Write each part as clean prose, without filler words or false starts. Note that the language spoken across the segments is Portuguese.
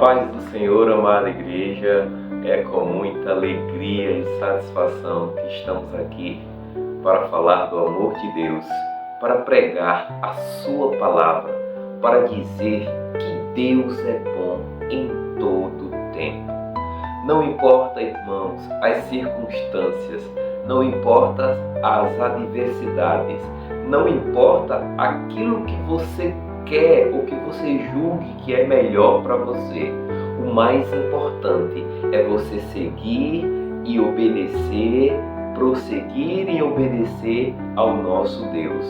paz do Senhor, amada igreja, é com muita alegria e satisfação que estamos aqui para falar do amor de Deus, para pregar a sua palavra, para dizer que Deus é bom em todo o tempo. Não importa, irmãos, as circunstâncias, não importa as adversidades, não importa aquilo que você quer ou que você julgue que é melhor para você. O mais importante é você seguir e obedecer, prosseguir e obedecer ao nosso Deus.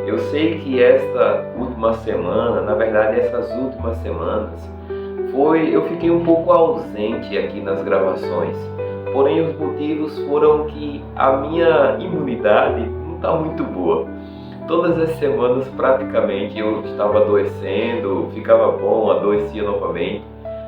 Eu sei que esta última semana, na verdade essas últimas semanas, eu fiquei um pouco ausente aqui nas gravações. Porém os motivos foram que a minha imunidade não está muito boa. Todas as semanas praticamente eu estava adoecendo, ficava bom, adoecia novamente.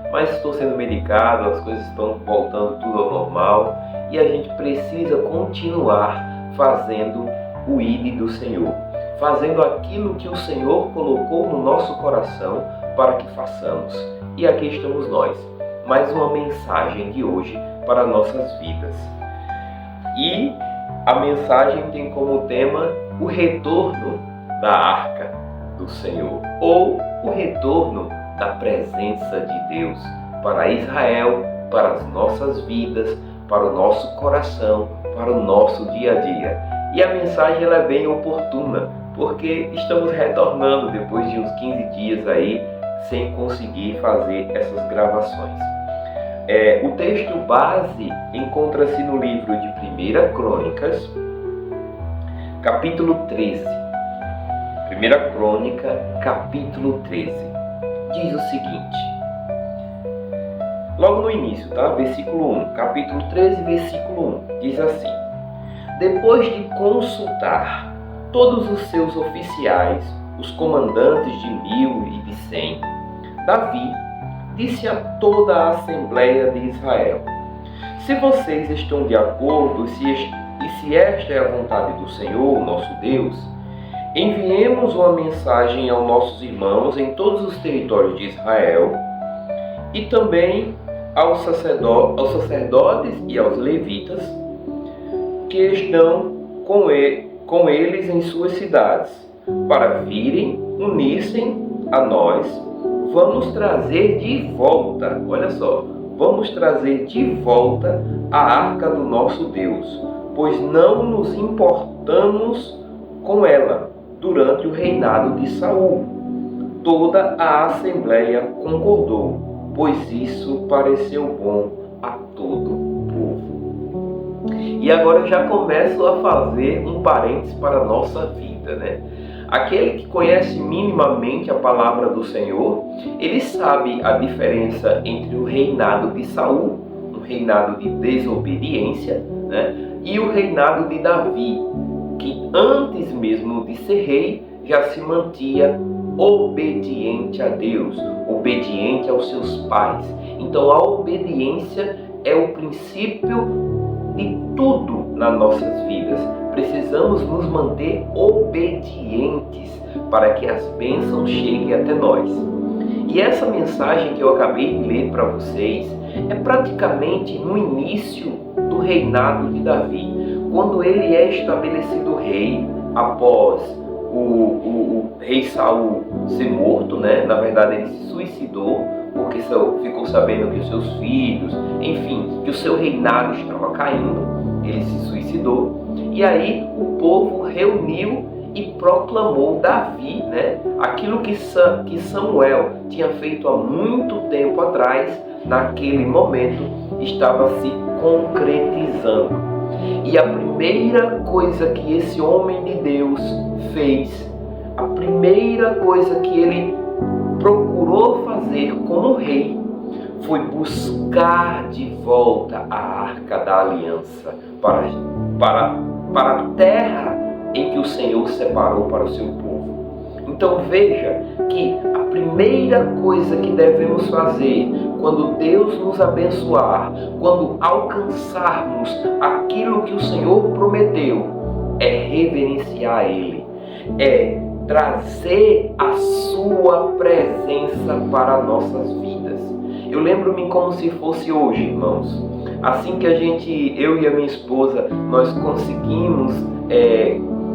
Mas estou sendo medicado, as coisas estão voltando tudo ao normal. E a gente precisa continuar fazendo o ID do Senhor. Fazendo aquilo que o Senhor colocou no nosso coração para que façamos. E aqui estamos nós. Mais uma mensagem de hoje para nossas vidas. E a mensagem tem como tema o retorno da arca do Senhor, ou o retorno da presença de Deus para Israel, para as nossas vidas, para o nosso coração, para o nosso dia a dia. E a mensagem ela é bem oportuna, porque estamos retornando depois de uns 15 dias aí sem conseguir fazer essas gravações. O texto base encontra-se no livro de 1 Crônicas, capítulo 13. 1 Crônica, capítulo 13. Diz o seguinte, logo no início, tá? Versículo 1, capítulo 13, versículo 1, diz assim: depois de consultar todos os seus oficiais, os comandantes de 1000 e de 100, Davi disse a toda a Assembleia de Israel: se vocês estão de acordo e se esta é a vontade do Senhor, nosso Deus, enviemos uma mensagem aos nossos irmãos em todos os territórios de Israel e também aos sacerdotes e aos levitas que estão com eles em suas cidades, para virem, unir-se a nós. Vamos trazer de volta, olha só, vamos trazer de volta a arca do nosso Deus, pois não nos importamos com ela durante o reinado de Saul. Toda a Assembleia concordou, pois isso pareceu bom a todo o povo. E agora eu já começo a fazer um parênteses para a nossa vida, né? Aquele que conhece minimamente a palavra do Senhor, ele sabe a diferença entre o reinado de Saul, um reinado de desobediência, né? E o reinado de Davi, que antes mesmo de ser rei, já se mantinha obediente a Deus, obediente aos seus pais. Então a obediência é o princípio de tudo nas nossas vidas. Precisamos nos manter obedientes para que as bênçãos cheguem até nós. E essa mensagem que eu acabei de ler para vocês é praticamente no início do reinado de Davi, quando ele é estabelecido rei após o rei Saul ser morto, né? Na verdade ele se suicidou porque ficou sabendo que os seus filhos, enfim, que o seu reinado estava caindo, ele se suicidou. E aí o povo reuniu e proclamou Davi, né? Aquilo que Samuel tinha feito há muito tempo atrás, naquele momento estava se concretizando. E a primeira coisa que esse homem de Deus fez, a primeira coisa que ele procurou fazer como rei, foi buscar de volta a Arca da Aliança para a terra em que o Senhor separou para o seu povo. Então veja que a primeira coisa que devemos fazer quando Deus nos abençoar, quando alcançarmos aquilo que o Senhor prometeu, é reverenciar Ele, é trazer a sua presença para nossas vidas. Eu lembro-me como se fosse hoje, irmãos. Assim que eu e a minha esposa, nós conseguimos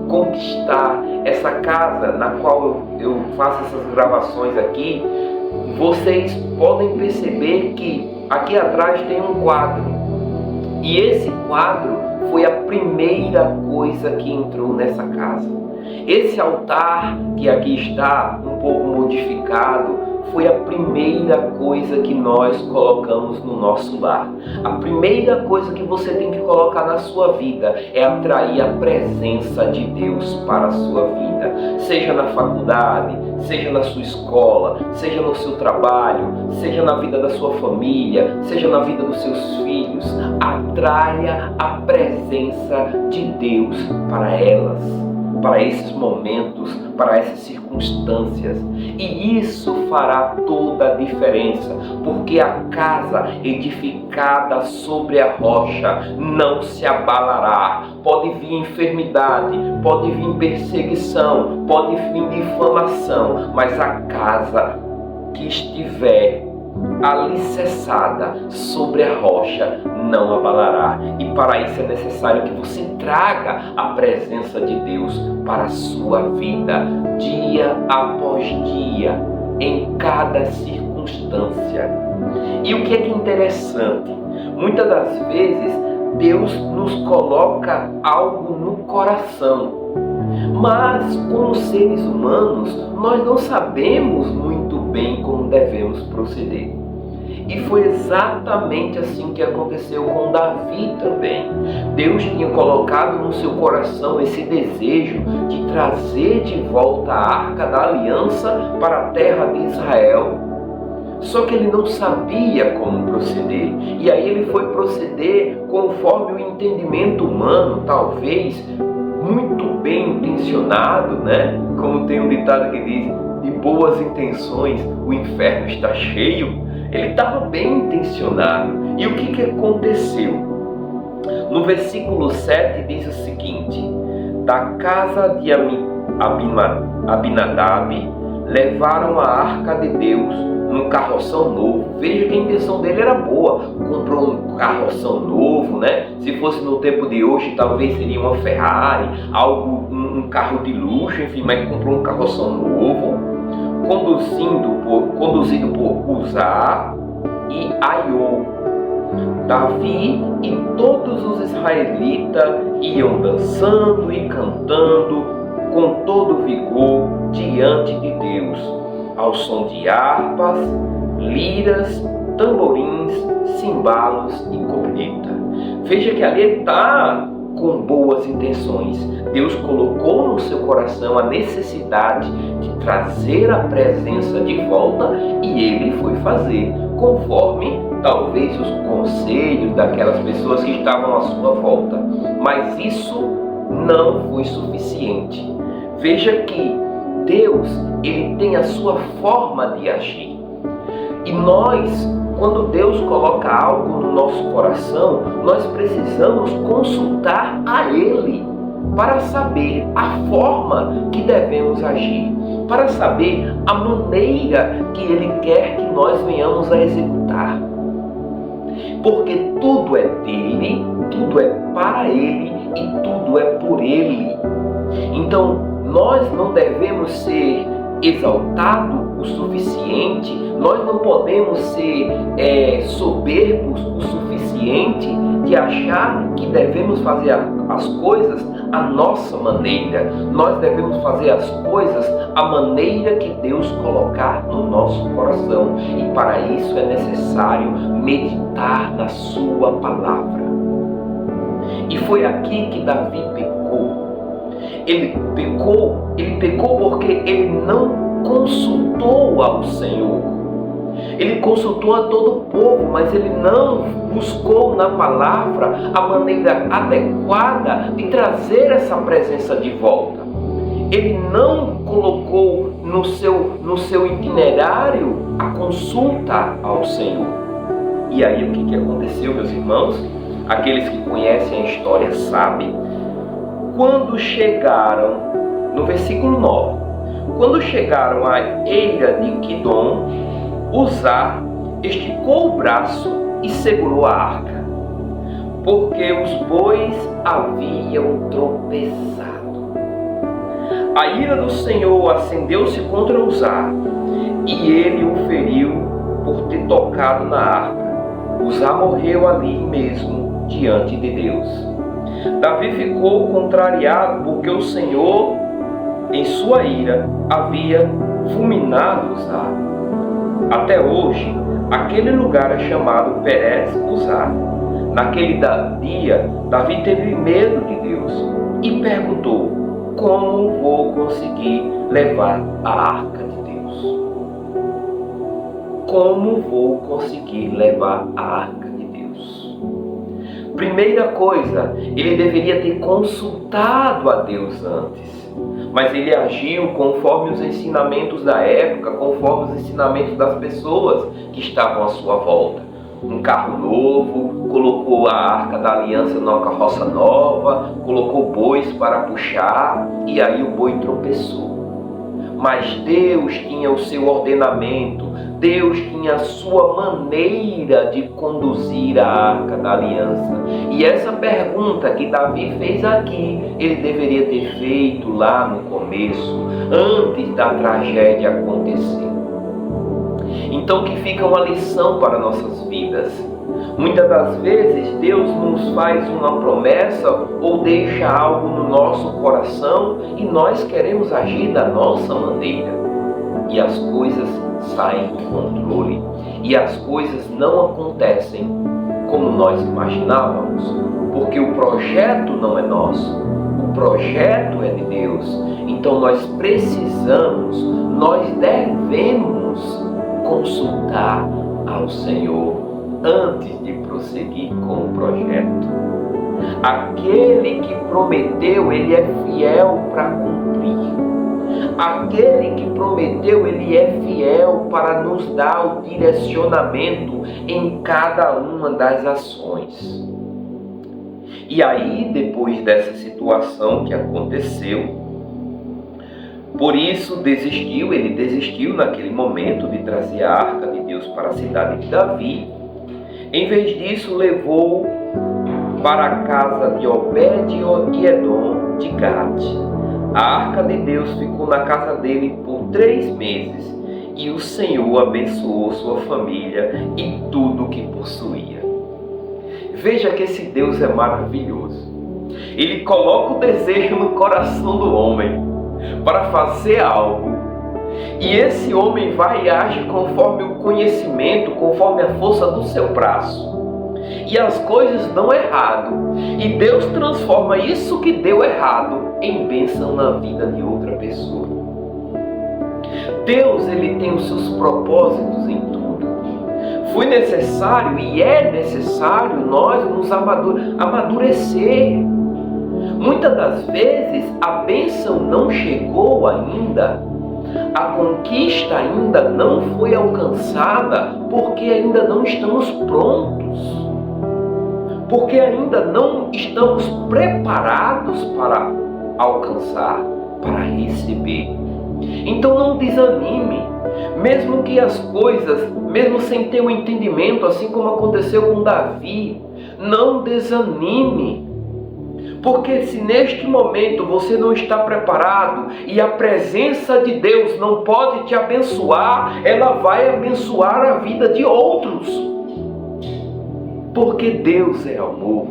conquistar essa casa na qual eu faço essas gravações aqui, vocês podem perceber que aqui atrás tem um quadro. E esse quadro foi a primeira coisa que entrou nessa casa. Esse altar que aqui está um pouco modificado foi a primeira coisa que nós colocamos no nosso lar. A primeira coisa que você tem que colocar na sua vida é atrair a presença de Deus para a sua vida. Seja na faculdade, seja na sua escola, seja no seu trabalho, seja na vida da sua família, seja na vida dos seus filhos. Atraia a presença de Deus para elas, para esses momentos, para essas circunstâncias. E isso fará toda a diferença, porque a casa edificada sobre a rocha não se abalará. Pode vir enfermidade, pode vir perseguição, pode vir difamação, mas a casa que estiver alicerçada sobre a rocha não abalará. E para isso é necessário que você traga a presença de Deus para a sua vida, dia após dia, em cada circunstância. E o que é interessante? Muitas das vezes Deus nos coloca algo no coração, mas como seres humanos nós não sabemos muito bem como devemos proceder. E foi exatamente assim que aconteceu com Davi também. Deus tinha colocado no seu coração esse desejo de trazer de volta a Arca da Aliança para a terra de Israel. Só que ele não sabia como proceder. E aí ele foi proceder conforme o entendimento humano, talvez muito bem intencionado, né? Como tem um ditado que diz, de boas intenções o inferno está cheio. Ele estava bem intencionado. E o que aconteceu? No versículo 7 diz o seguinte: da casa de Abinadab levaram a arca de Deus num carroção novo. Veja que a intenção dele era boa. Comprou um carroção novo, né? Se fosse no tempo de hoje, talvez seria uma Ferrari, um carro de luxo, enfim, mas comprou um carroção novo, conduzido por Uzá e Aiô. Davi e todos os israelitas iam dançando e cantando com todo vigor diante de Deus, ao som de harpas, liras, tamborins, cimbalos e corneta. Veja que ali ele está com boas intenções. Deus colocou no seu coração a necessidade de trazer a presença de volta e ele foi fazer, conforme talvez os conselhos daquelas pessoas que estavam à sua volta. Mas isso não foi suficiente. Veja que Deus, ele tem a sua forma de agir. E nós, quando Deus coloca algo no nosso coração, nós precisamos consultar a Ele para saber a forma que devemos agir, para saber a maneira que Ele quer que nós venhamos a executar. Porque tudo é dele, tudo é para Ele e tudo é por Ele. Então, nós não devemos ser exaltados o suficiente, nós não podemos ser soberbos o suficiente de achar que devemos fazer as coisas à nossa maneira. Nós devemos fazer as coisas à maneira que Deus colocar no nosso coração. E para isso é necessário meditar na sua palavra. E foi aqui que Davi pecou. Ele pecou porque ele não consultou ao Senhor. Ele consultou a todo o povo, mas ele não buscou na palavra a maneira adequada de trazer essa presença de volta. Ele não colocou no seu itinerário a consulta ao Senhor. E aí o que aconteceu, meus irmãos? Aqueles que conhecem a história sabem. Quando chegaram, no versículo 9, quando chegaram à eira de Quidom, Uzá esticou o braço e segurou a arca, porque os bois haviam tropeçado. A ira do Senhor acendeu-se contra Uzá, e ele o feriu por ter tocado na arca. Uzá morreu ali mesmo diante de Deus. Davi ficou contrariado porque o Senhor, em sua ira, havia fulminado Uzá. Até hoje, aquele lugar é chamado Perez Uzá. Naquele dia, Davi teve medo de Deus e perguntou: como vou conseguir levar a arca de Deus? Como vou conseguir levar a arca de Deus? Primeira coisa, ele deveria ter consultado a Deus antes. Mas ele agiu conforme os ensinamentos da época, conforme os ensinamentos das pessoas que estavam à sua volta. Um carro novo, colocou a arca da aliança numa carroça nova, colocou bois para puxar, e aí o boi tropeçou. Mas Deus tinha o seu ordenamento, Deus tinha a sua maneira de conduzir a arca da aliança. E essa pergunta que Davi fez aqui, ele deveria ter feito lá no começo, antes da tragédia acontecer. Então que fica uma lição para nossas vidas. Muitas das vezes Deus nos faz uma promessa ou deixa algo no nosso coração e nós queremos agir da nossa maneira. E as coisas saem do controle. E as coisas não acontecem como nós imaginávamos. Porque o projeto não é nosso. O projeto é de Deus. Então nós precisamos, nós devemos consultar ao Senhor antes de prosseguir com o projeto. Aquele que prometeu, ele é fiel para cumprir. Aquele que prometeu, ele é fiel para nos dar o direcionamento em cada uma das ações. E aí, depois dessa situação que aconteceu, por isso ele desistiu naquele momento de trazer a arca de Deus para a cidade de Davi. Em vez disso, levou para a casa de Obed-Edom de Gate. A arca de Deus ficou na casa dele por 3 meses e o Senhor abençoou sua família e tudo o que possuía. Veja que esse Deus é maravilhoso. Ele coloca o desejo no coração do homem para fazer algo. E esse homem vai e age conforme o conhecimento, conforme a força do seu braço. E as coisas dão errado. E Deus transforma isso que deu errado em bênção na vida de outra pessoa. Deus, ele tem os seus propósitos em tudo. Foi necessário e é necessário nós nos amadurecer. Muitas das vezes a bênção não chegou ainda, a conquista ainda não foi alcançada, porque ainda não estamos prontos, porque ainda não estamos preparados para alcançar, para receber. Então não desanime, mesmo que as coisas, mesmo sem ter o entendimento, assim como aconteceu com Davi, não desanime. Porque se neste momento você não está preparado e a presença de Deus não pode te abençoar, ela vai abençoar a vida de outros. Porque Deus é amor.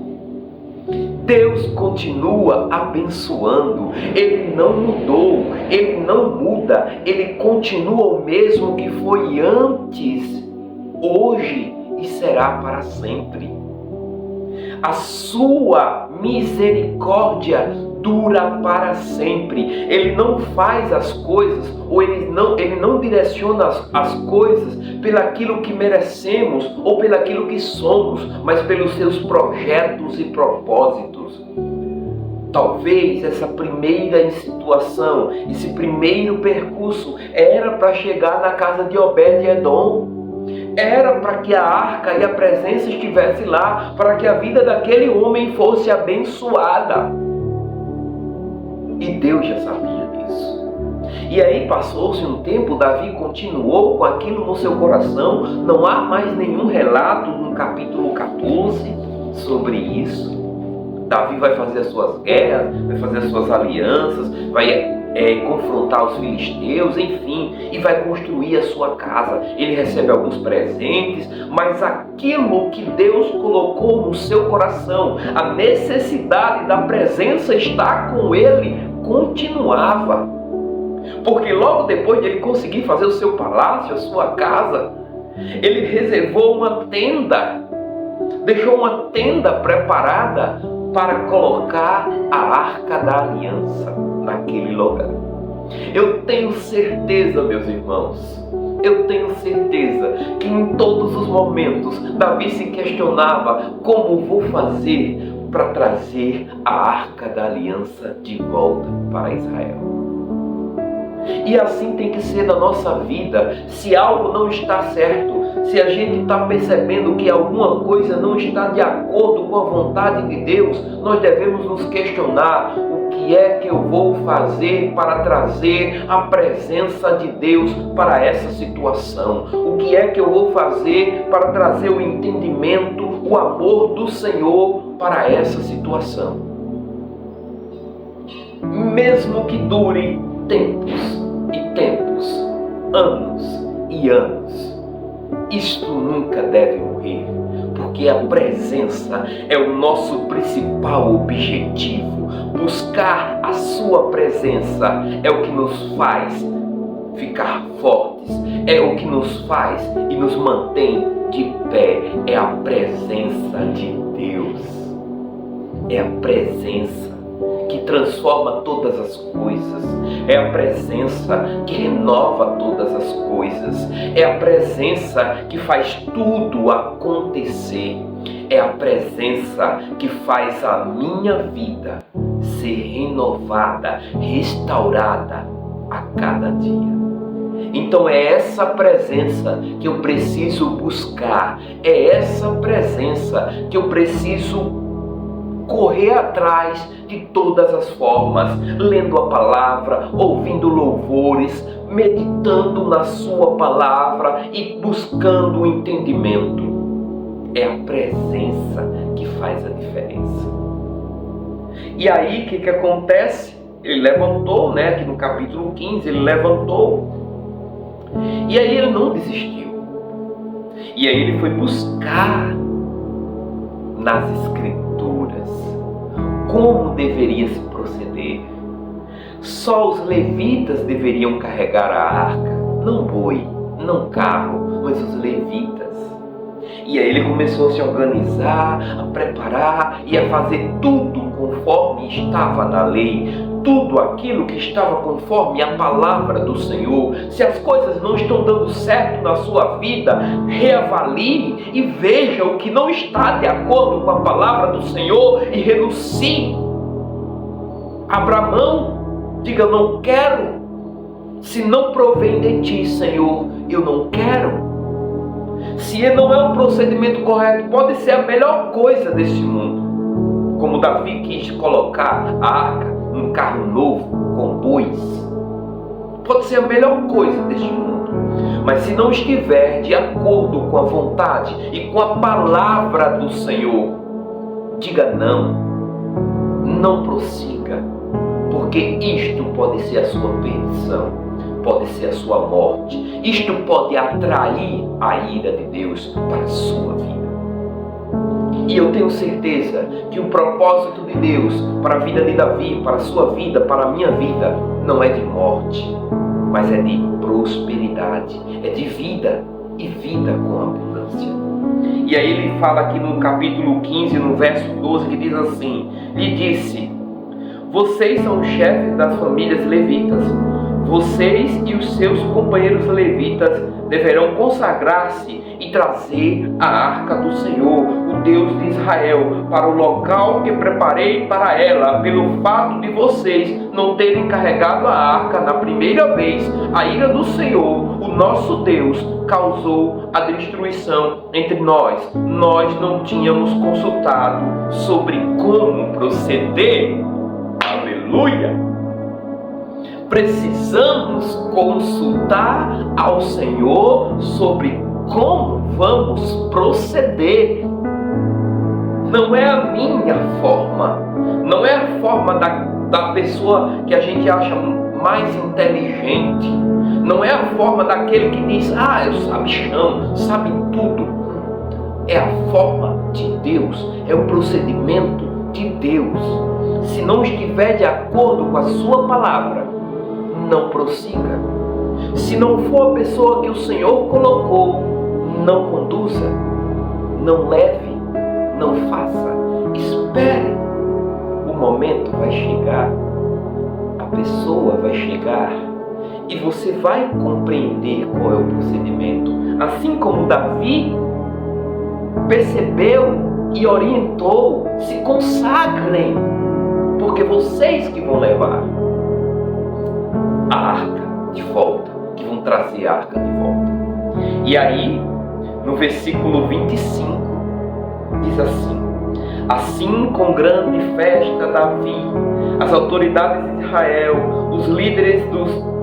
Deus continua abençoando. Ele não mudou, Ele não muda. Ele continua o mesmo que foi antes, hoje e será para sempre. A sua misericórdia dura para sempre. Ele não faz as coisas, ou ele não direciona as coisas pelaquilo que merecemos ou pelaquilo que somos, mas pelos seus projetos e propósitos. Talvez essa primeira situação, esse primeiro percurso era para chegar na casa de Obed-Edom. Era para que a arca e a presença estivesse lá, para que a vida daquele homem fosse abençoada. E Deus já sabia disso. E aí passou-se um tempo, Davi continuou com aquilo no seu coração. Não há mais nenhum relato no capítulo 14 sobre isso. Davi vai fazer as suas guerras, vai fazer as suas alianças, vai confrontar os filisteus, enfim, e vai construir a sua casa. Ele recebe alguns presentes, mas aquilo que Deus colocou no seu coração, a necessidade da presença estar com ele, continuava. Porque logo depois de ele conseguir fazer o seu palácio, a sua casa, ele reservou uma tenda, deixou uma tenda preparada para colocar a Arca da Aliança naquele lugar. Eu tenho certeza, meus irmãos, eu tenho certeza que em todos os momentos Davi se questionava: como vou fazer para trazer a Arca da Aliança de volta para Israel? E assim tem que ser na nossa vida. Se algo não está certo, se a gente está percebendo que alguma coisa não está de acordo com a vontade de Deus, nós devemos nos questionar: o que é que eu vou fazer para trazer a presença de Deus para essa situação? O que é que eu vou fazer para trazer o entendimento, o amor do Senhor para essa situação? Mesmo que dure tempos e tempos, anos e anos, isto nunca deve morrer, porque a presença é o nosso principal objetivo. Buscar a sua presença é o que nos faz ficar fortes, é o que nos faz e nos mantém de pé. É a presença de Deus, é a presença que transforma todas as coisas, é a presença que renova todas as coisas, é a presença que faz tudo acontecer, é a presença que faz a minha vida ser renovada, restaurada a cada dia. Então é essa presença que eu preciso buscar, é essa presença que eu preciso correr atrás de todas as formas, lendo a palavra, ouvindo louvores, meditando na sua palavra e buscando o entendimento. É a presença que faz a diferença. E aí o que acontece? Ele levantou, aqui no capítulo 15, ele levantou, e aí ele não desistiu. E aí ele foi buscar nas Escrituras como deveria se proceder. Só os levitas deveriam carregar a arca, não boi, não carro, mas os levitas. E aí ele começou a se organizar, a preparar e a fazer tudo conforme estava na lei, tudo aquilo que estava conforme a palavra do Senhor. Se as coisas não estão dando certo na sua vida, reavalie e veja o que não está de acordo com a palavra do Senhor e renuncie. Abra mão, diga: não quero. Se não provém de ti, Senhor, eu não quero. Se não é um procedimento correto, pode ser a melhor coisa deste mundo, como Davi quis colocar a arca num carro novo com bois. Pode ser a melhor coisa deste mundo, mas se não estiver de acordo com a vontade e com a palavra do Senhor, diga não, não prossiga, porque isto pode ser a sua perdição, pode ser a sua morte. Isto pode atrair a ira de Deus para a sua vida. E eu tenho certeza que o propósito de Deus para a vida de Davi, para a sua vida, para a minha vida, não é de morte, mas é de prosperidade, é de vida e vida com abundância. E aí ele fala aqui no capítulo 15, no verso 12, que diz assim: lhe disse: vocês são os chefes das famílias levitas. Vocês e os seus companheiros levitas deverão consagrar-se e trazer a arca do Senhor, o Deus de Israel, para o local que preparei para ela. Pelo fato de vocês não terem carregado a arca na primeira vez, a ira do Senhor, o nosso Deus, causou a destruição entre nós. Nós não tínhamos consultado sobre como proceder. Aleluia! precisamos consultar ao Senhor sobre como vamos proceder. Não é a minha forma, não é a forma da pessoa que a gente acha mais inteligente, não é a forma daquele que diz, eu sabichão, sabe tudo. É a forma de Deus, é o procedimento de Deus. Se não estiver de acordo com a sua palavra, não prossiga. Se não for a pessoa que o Senhor colocou, não conduza, não leve, não faça. Espere. O momento vai chegar, a pessoa vai chegar e você vai compreender qual é o procedimento. Assim como Davi percebeu e orientou, se consagrem, porque vocês que vão levar a arca de volta, que vão trazer a arca de volta. E aí, no versículo 25, diz assim: assim, com grande festa, Davi, as autoridades de Israel, os líderes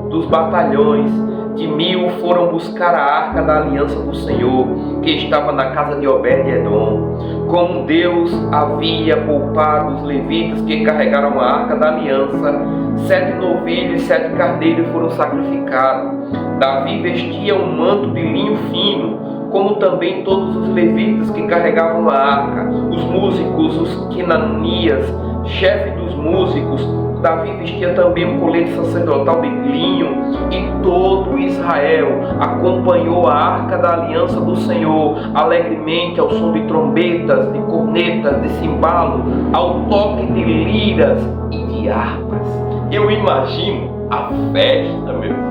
dos batalhões de 1000 foram buscar a arca da aliança do Senhor, que estava na casa de Obed-edom. Como Deus havia poupado os levitas que carregaram a arca da aliança, 7 novilhos e 7 carneiros foram sacrificados. Davi vestia um manto de linho fino, como também todos os levitas que carregavam a arca, os músicos, os quenanias, chefe dos músicos. Davi vestia também um colete sacerdotal de linho, e todo Israel acompanhou a arca da aliança do Senhor alegremente ao som de trombetas, de cornetas, de cimbalo, ao toque de liras e de harpas. Eu imagino a festa, meu filho.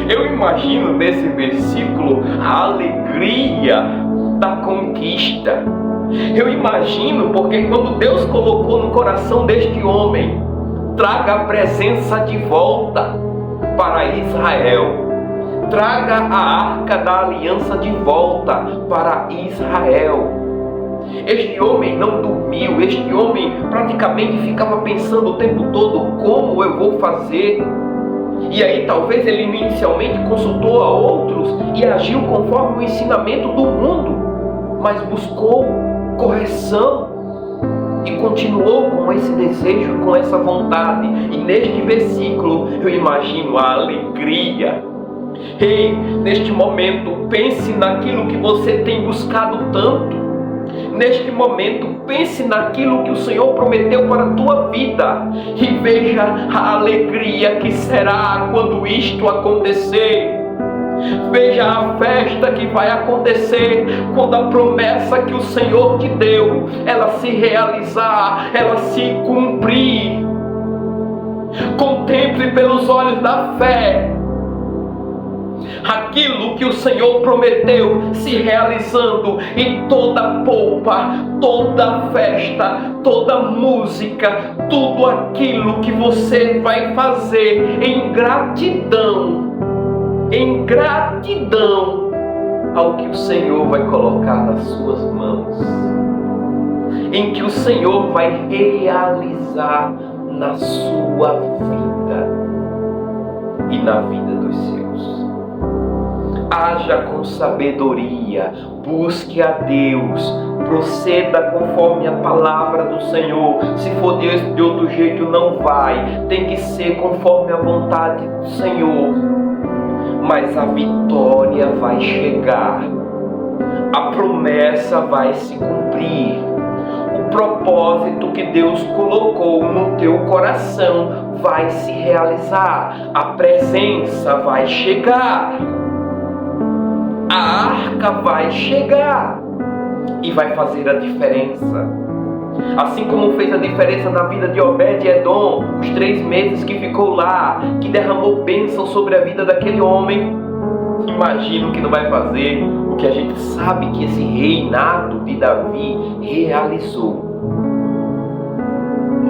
Eu imagino nesse versículo a alegria da conquista. Eu imagino porque quando Deus colocou no coração deste homem, traga a presença de volta para Israel, traga a arca da aliança de volta para Israel. Este homem não dormiu, este homem praticamente ficava pensando o tempo todo: como eu vou fazer? E aí talvez ele inicialmente consultou a outros e agiu conforme o ensinamento do mundo, mas buscou correção e continuou com esse desejo, com essa vontade. E neste versículo eu imagino a alegria. Ei, neste momento pense naquilo que você tem buscado tanto. Neste momento pense naquilo que o Senhor prometeu para a tua vida e veja a alegria que será quando isto acontecer. Veja a festa que vai acontecer quando a promessa que o Senhor te deu, ela se realizar, ela se cumprir. Contemple pelos olhos da fé aquilo que o Senhor prometeu se realizando, e toda polpa, toda festa, toda música, tudo aquilo que você vai fazer em gratidão ao que o Senhor vai colocar nas suas mãos, em que o Senhor vai realizar na sua vida e na vida dos seus. Haja com sabedoria, busque a Deus, proceda conforme a palavra do Senhor. Se for de outro jeito, não vai, tem que ser conforme a vontade do Senhor. Mas a vitória vai chegar, a promessa vai se cumprir, o propósito que Deus colocou no teu coração vai se realizar, a presença vai chegar, a arca vai chegar e vai fazer a diferença. Assim como fez a diferença na vida de Obed-edom, os 3 meses que ficou lá, que derramou bênção sobre a vida daquele homem, imagino que não vai fazer o que a gente sabe que esse reinado de Davi realizou.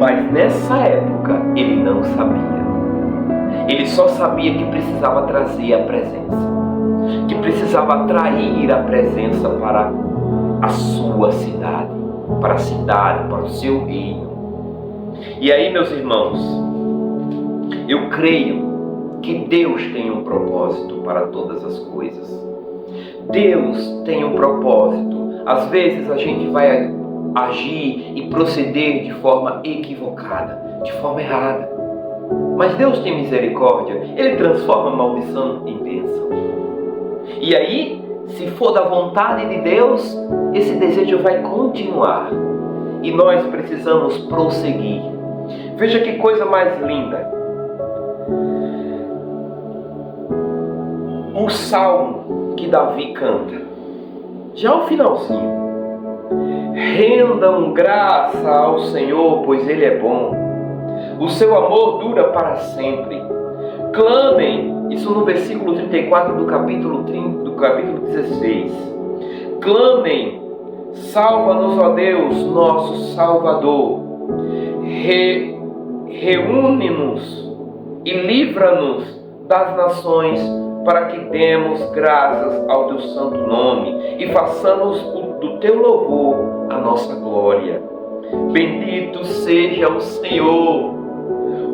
Mas nessa época ele não sabia. Ele só sabia que precisava trazer a presença, que precisava atrair a presença para a sua cidade, para a cidade, para o seu reino. E aí, meus irmãos, Eu creio que Deus tem um propósito para todas as coisas. Deus tem um propósito. Às vezes a gente vai agir e proceder de forma equivocada, de forma errada. Mas Deus tem misericórdia. Ele transforma a maldição em bênção. E aí, se for da vontade de Deus, esse desejo vai continuar. E nós precisamos prosseguir. Veja que coisa mais linda. O salmo que Davi canta, já ao finalzinho: rendam graça ao Senhor, pois Ele é bom. O seu amor dura para sempre. Clamem, isso no versículo 34 do capítulo 16. Clamem, salva-nos, ó Deus, nosso Salvador. Reúne-nos e livra-nos das nações, para que demos graças ao teu santo nome e façamos do teu louvor a nossa glória. Bendito seja o Senhor,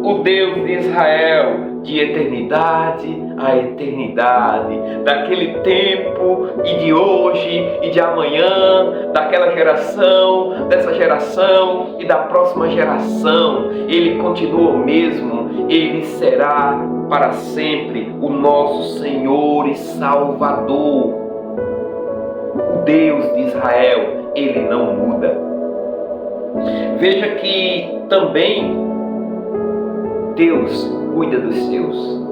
o Deus de Israel, de eternidade a eternidade, daquele tempo e de hoje e de amanhã, daquela geração, dessa geração e da próxima geração. Ele continua o mesmo, Ele será para sempre o nosso Senhor e Salvador. O Deus de Israel, Ele não muda. Veja que também Deus cuida dos seus.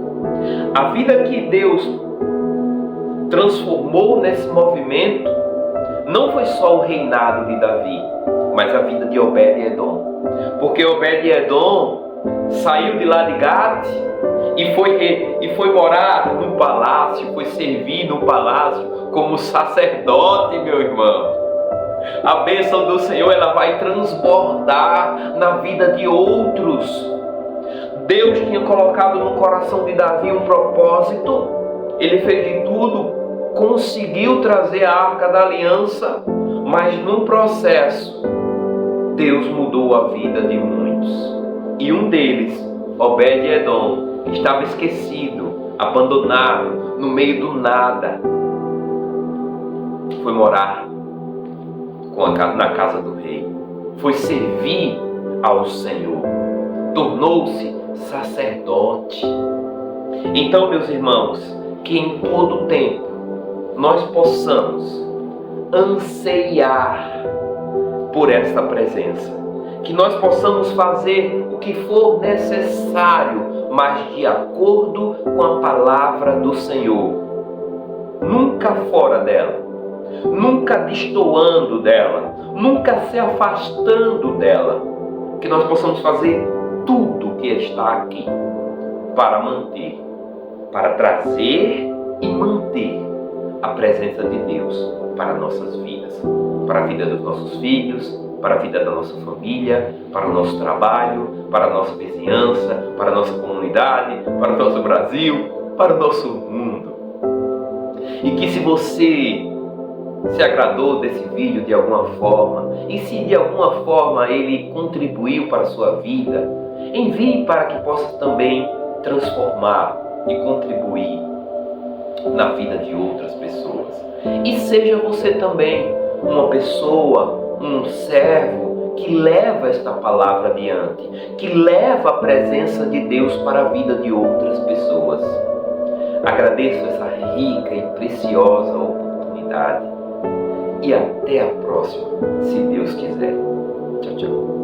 A vida que Deus transformou nesse movimento não foi só o reinado de Davi, mas a vida de Obed-Edom. Porque Obed-Edom saiu de lá de Gate e foi morar no palácio, foi servir no palácio como sacerdote, meu irmão. A bênção do Senhor, ela vai transbordar na vida de outros. Deus tinha colocado no coração de Davi um propósito. Ele fez de tudo, conseguiu trazer a Arca da Aliança, mas no processo, Deus mudou a vida de muitos. E um deles, Obed-Edom, estava esquecido, abandonado, no meio do nada. Foi morar na casa do rei. Foi servir ao Senhor. Tornou-se sacerdote. Então, meus irmãos, que em todo tempo nós possamos anseiar por esta presença, que nós possamos fazer o que for necessário, mas de acordo com a palavra do Senhor, nunca fora dela, nunca destoando dela, nunca se afastando dela, que nós possamos fazer tudo que está aqui para manter, para trazer e manter a presença de Deus para nossas vidas, para a vida dos nossos filhos, para a vida da nossa família, para o nosso trabalho, para a nossa vizinhança, para a nossa comunidade, para o nosso Brasil, para o nosso mundo. E que se você se agradou desse vídeo de alguma forma, e se de alguma forma ele contribuiu para a sua vida, envie para que possa também transformar e contribuir na vida de outras pessoas. E seja você também uma pessoa, um servo que leva esta palavra adiante, que leva a presença de Deus para a vida de outras pessoas. Agradeço essa rica e preciosa oportunidade e até a próxima, se Deus quiser. Tchau, tchau.